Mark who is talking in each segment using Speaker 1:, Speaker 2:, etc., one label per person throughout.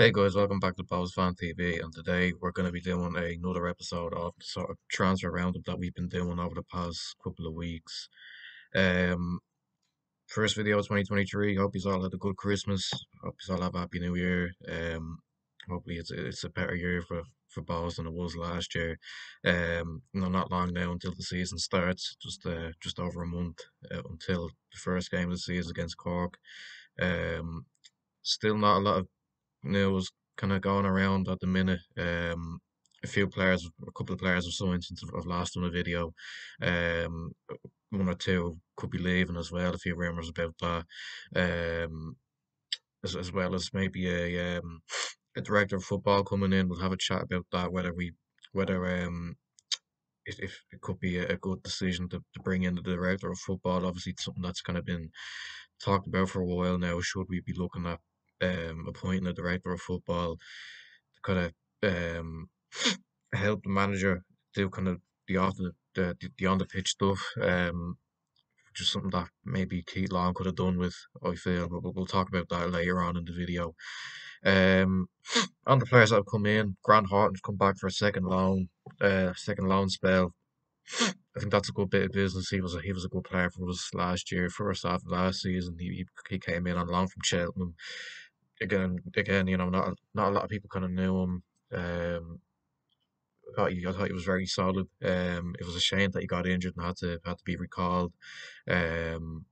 Speaker 1: Hey guys, welcome back to Bohs Fan TV, and today we're going to be doing another episode of the sort of transfer roundup that we've been doing over the past couple of weeks. Um, First video of 2023. Hope you all had a good Christmas. Hope you all have a happy New Year. Hopefully it's a better year for Bohs than it was last year. Not long now until the season starts. Just over a month until the first game of the season against Cork. Um, Still not a lot of news kind of going around at the minute. A couple of players have signed since I've last done a video. Um, One or two could be leaving as well. A few rumours about that. Um, as well as maybe a director of football coming in. We'll have a chat about that. Whether if it could be a good decision to bring in the director of football. Obviously, it's something that's kind of been talked about for a while now. Should we be looking at appointing a director of football to kind of help the manager do kind of the on the pitch stuff, which is something that maybe Keith Long could have done with, I feel, but we'll talk about that later on in the video. Um, on the players that have come in, Grant Horton's come back for a second loan spell. I think that's a good bit of business. He was a good player for us last year, first half of last season. He came in on loan from Cheltenham. Again, not a lot of people kind of knew him. I thought he was very solid. It was a shame that he got injured and had to be recalled. Um,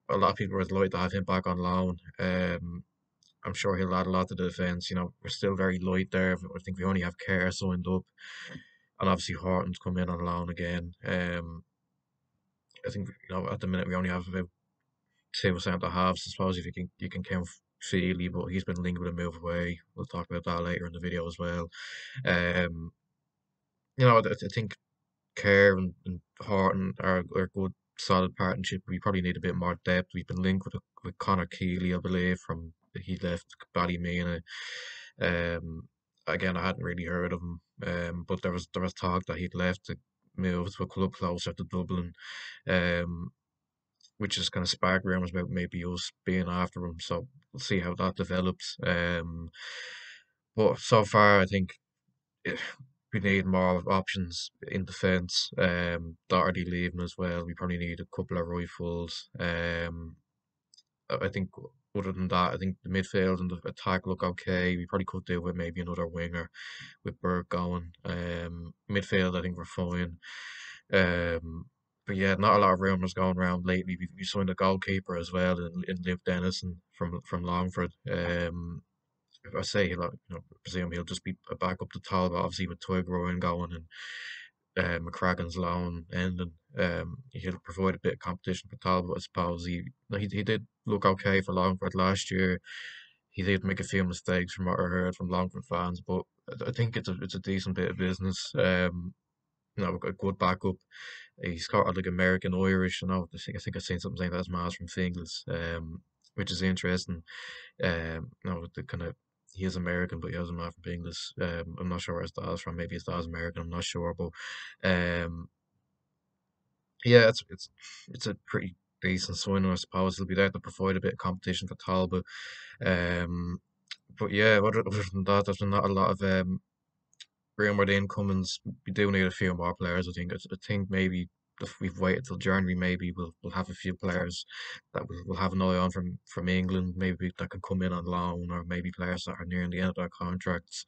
Speaker 1: a lot of people were delighted to have him back on loan. I'm sure he'll add a lot to the defence. We're still very light there. I think we only have Kerr signed up, and obviously Horton's come in on loan again. I think at the minute we only have about two centre halves. I suppose if you can count Feely, but he's been linked with a move away. We'll talk about that later in the video as well. Um, I think Kerr and Horton are a good solid partnership. We probably need a bit more depth. We've been linked with Connor Keeley, I believe, from he left Ballymena. Um, Again, I hadn't really heard of him, but there was talk that he'd left to move to a club closer to Dublin, um, which has kind of sparked rumours about maybe us being after him. So we'll see how that develops. But so far, I think eh, we need more options in defence. Doherty leaving as well. We probably need a couple of rifles. I think other than that, I think the midfield and the attack look okay. We probably could do with maybe another winger with Burke going. Midfield, I think we're fine. Um, but yeah, not a lot of rumours going around lately. We signed a goalkeeper as well in Luke Dennison from Longford. If I say presume he'll just be a backup to Talbot, obviously with Toy going and McCracken's loan ending. He'll provide a bit of competition for Talbot, I suppose. He did look okay for Longford last year. He did make a few mistakes from what I heard from Longford fans, but I think it's a decent bit of business. A good backup. He's got like American Irish. I think I've seen something saying that his ma's from Finglas, which is interesting. The kind of he is American, but he has a man from Finglas. I'm not sure where his dad's from. Maybe his dad's American. I'm not sure, but um, yeah, it's a pretty decent signing, I suppose. He'll be there to provide a bit of competition for Talbot. Um, but yeah, other than that, there's been not a lot of rumored incomings. We do need a few more players. I think maybe if we've waited till January, maybe we'll have a few players that we'll have an eye on from England. Maybe that can come in on loan, or maybe players that are nearing the end of their contracts.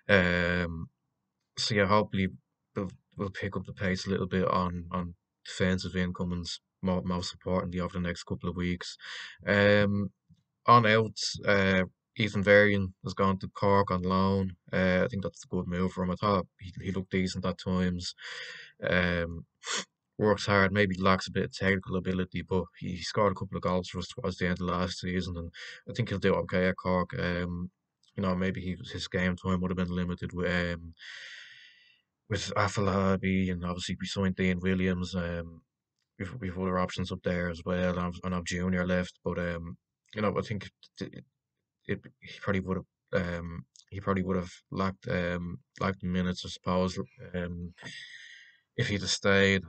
Speaker 1: Um, so yeah, hopefully we'll pick up the pace a little bit on defensive incomings. Most importantly, over the next couple of weeks. Um, on out, Ethan Varian has gone to Cork on loan. I think that's a good move for him. I thought he looked decent at times. Um, Works hard, maybe lacks a bit of technical ability, but he scored a couple of goals for us towards the end of last season, and I think he'll do okay at Cork. Maybe his game time would have been limited with Afalabi, and obviously we signed Dean Williams. We've other options up there as well. And I've Junior left, but I think he probably would have lacked minutes, I suppose, if he'd have stayed.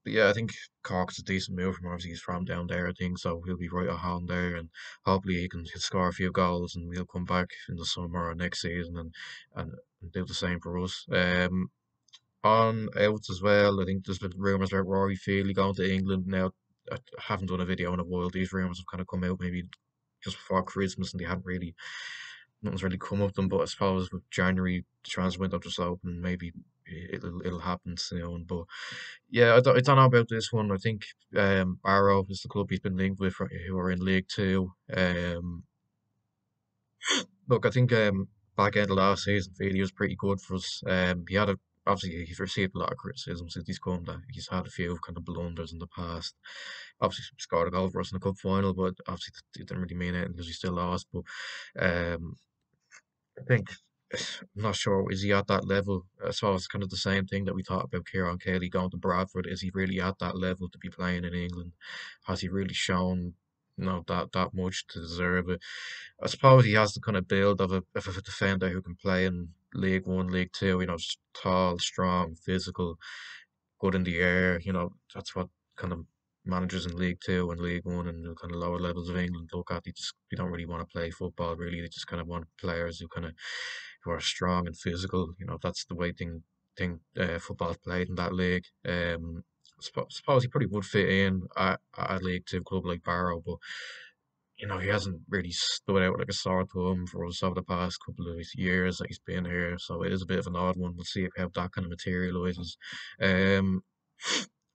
Speaker 1: But yeah, I think Cork's a decent move from obviously he's from down there, I think, so he'll be right at home there, and hopefully he'll score a few goals and he'll come back in the summer or next season and do the same for us. On outs as well, I think there's been rumours about Rory Feely going to England now. I haven't done a video in a while. These rumours have kind of come out maybe just before Christmas, and they haven't really nothing's really come of them. But I suppose with January the transfer window just open, maybe it'll happen soon. But yeah, I don't know about this one. I think Barrow is the club he's been linked with, who are in League Two. Look, I think back end of last season, Feely was pretty good for us. He had a obviously he's received a lot of criticism since he's come. That he's had a few kind of blunders in the past. Obviously, scored a goal for us in the cup final, but obviously it didn't really mean anything because we still lost. But um, I think I'm not sure is he at that level. I suppose it's kind of the same thing that we thought about Kieran Kelly going to Bradford. Is he really at that level to be playing in England? Has he really shown? That much to deserve it. I suppose he has the kind of build of a defender who can play in League One, League Two. Tall, strong, physical, good in the air. That's what kind of managers in League Two and League One and the kind of lower levels of England look at. They don't really want to play football. Really, they just kind of want players who are strong and physical. That's the way football's played in that league. Suppose he probably would fit in at a League Two club like Barrow, but he hasn't really stood out like a sore thumb for us over the past couple of years that he's been here. So it is a bit of an odd one. We'll see how that kind of materialises. Um,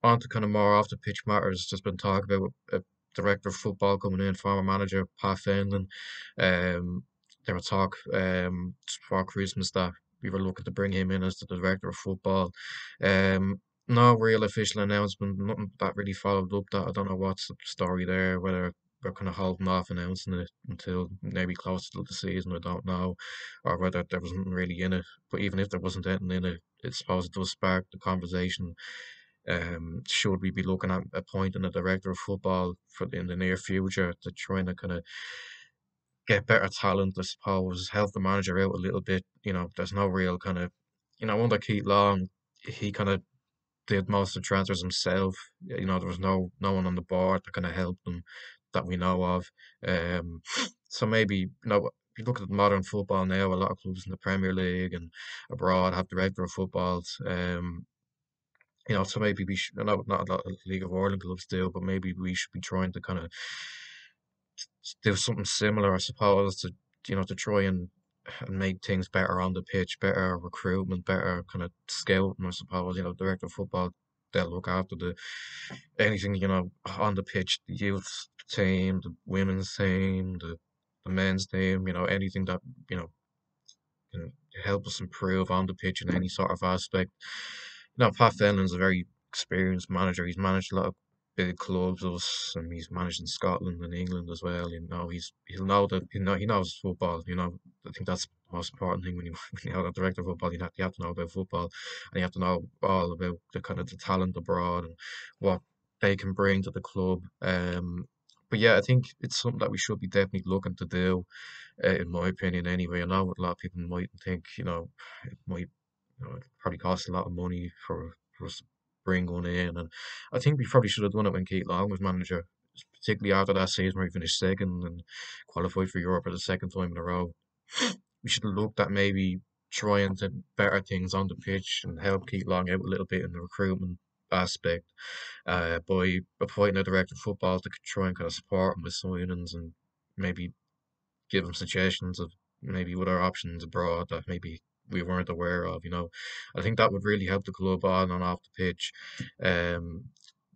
Speaker 1: on to kind of more off the pitch matters. Just been talking about a director of football coming in, former manager Pat Fenlon. Um, there was talk just before Christmas that we were looking to bring him in as the director of football. Um, no real official announcement, nothing that really followed up that. I don't know what's the story there, whether we're kind of holding off announcing it until maybe close to the season, I don't know, or whether there wasn't really in it. But even if there wasn't anything in it, I suppose it does spark the conversation. Should we be looking at appointing a director of football in the near future to trying to kind of get better talent, I suppose, help the manager out a little bit. There's no real kind of, under Keith Long, he kind of did most of the transfers himself. There was no one on the board that kind of helped them that we know of. Um, so maybe if you look at modern football now, a lot of clubs in the Premier League and abroad have director of footballs. So maybe we should, not a lot of League of Ireland clubs do, but maybe we should be trying to kind of do something similar, I suppose, to try and make things better on the pitch, better recruitment, better kind of scouting, I suppose. Director of football, they'll look after anything, on the pitch, the youth team, the women's team, the men's team, anything that, you know, can help us improve on the pitch in any sort of aspect. Pat Fenlon's a very experienced manager. He's managed a lot of big clubs, us, and he's managed in Scotland and England as well. He'll know that he knows football. I think that's the most important thing when you when you're a director of football. You have to know about football, and you have to know all about the kind of the talent abroad and what they can bring to the club. But yeah, I think it's something that we should be definitely looking to do, in my opinion. Anyway, I know what a lot of people might think. It might it probably costs a lot of money for us to bring one in. And I think we probably should have done it when Keith Long was manager, particularly after that season where he finished second and qualified for Europe for the second time in a row. We should have looked at maybe trying to better things on the pitch and help Keith Long out a little bit in the recruitment aspect, by appointing a director of football to try and kind of support him with signings and maybe give him suggestions of maybe other options abroad that maybe we weren't aware of. I think that would really help the club on and off the pitch, um,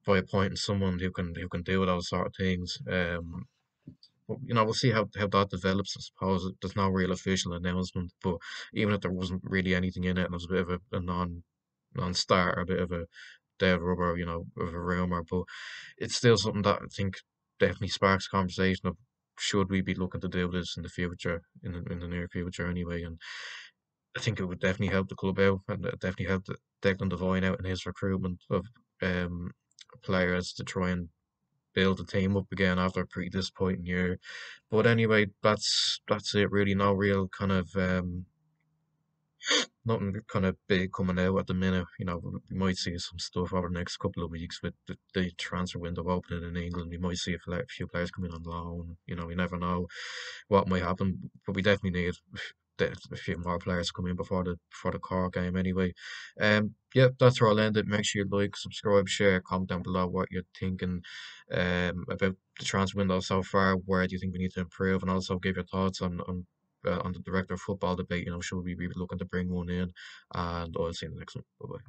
Speaker 1: by appointing someone who can do those sort of things. But, we'll see how that develops. I suppose there's no real official announcement, but even if there wasn't really anything in it, and it was a bit of a non-starter, a bit of a dead rubber, of a rumor, but it's still something that I think definitely sparks conversation of should we be looking to do this in the future, in the near future anyway. And I think it would definitely help the club out, and it definitely help Declan Devine out in his recruitment of um, players to try and build the team up again after a pretty disappointing year. But anyway, that's it really. No real kind of nothing kind of big coming out at the minute. We might see some stuff over the next couple of weeks with the transfer window opening in England. We might see a few players coming on loan. You never know what might happen, but we definitely need a few more players to come in before the core game anyway. Yeah, that's where I'll end it. Make sure you like, subscribe, share, comment down below what you're thinking about the transfer window so far. Where do you think we need to improve, and also give your thoughts on the director of football debate. Should we be looking to bring one in? And I'll see you in the next one. Bye bye.